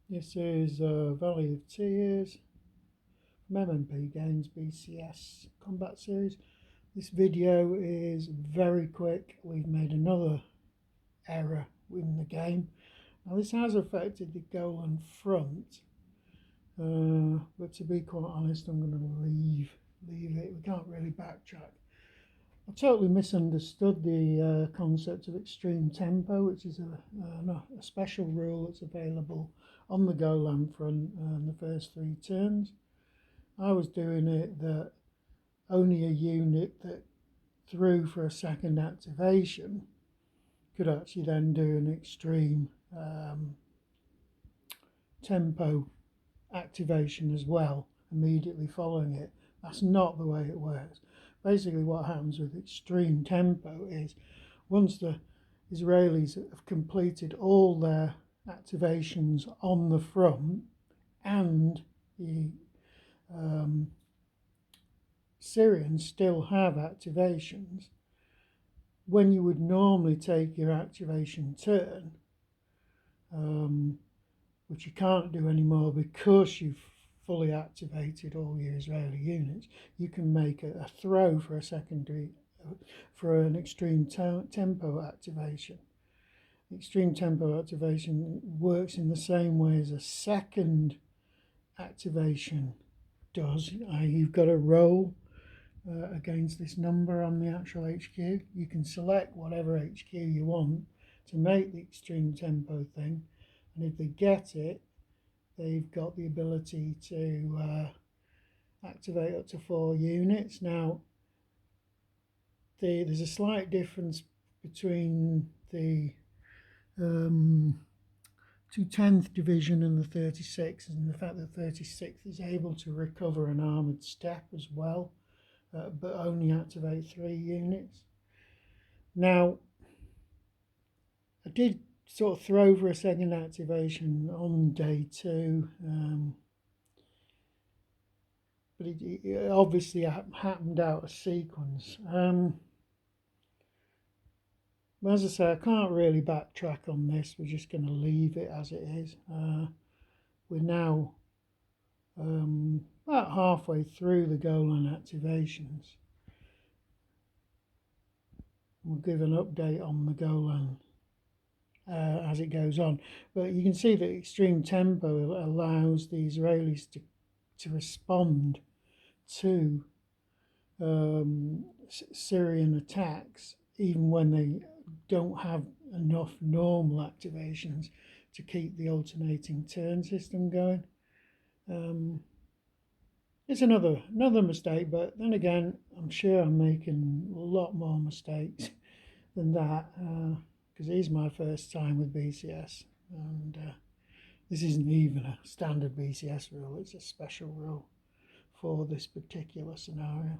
This is Valley of Tears from MMP Games BCS Combat Series. This video is very quick. We've made another error in the game. Now this has affected the Golan front, but to be quite honest, I'm going to leave it. We can't really backtrack. I totally misunderstood the concept of extreme tempo, which is a special rule that's available on the Golan front in the first 3 turns. I was doing it that only a unit that threw for a second activation could actually then do an extreme tempo activation as well immediately following it. That's not the way it works. Basically what happens with extreme tempo is once the Israelis have completed all their activations on the front and the Syrians still have activations, when you would normally take your activation turn, which you can't do anymore because you've fully activated all your Israeli units, you can make a throw for a secondary, for an extreme tempo activation. Extreme tempo activation works in the same way as a second activation does. You've got to roll against this number on the actual HQ. You can select whatever HQ you want to make the extreme tempo thing, and if they get it, they've got the ability to activate up to 4 units. Now, there's a slight difference between the 210th Division and the 36th, and the fact that 36th is able to recover an armoured step as well, but only activate 3 units. Now, I did sort of throw for a second activation on day 2, but it obviously happened out of sequence. As I say, I can't really backtrack on this. We're just going to leave it as it is. We're now about halfway through the Golan activations. We'll give an update on the Golan as it goes on. But you can see that extreme tempo allows the Israelis to respond to Syrian attacks even when they don't have enough normal activations to keep the alternating turn system going. It's another mistake, but then again, I'm sure I'm making a lot more mistakes than that, because it is my first time with BCS, and this isn't even a standard BCS rule, it's a special rule for this particular scenario.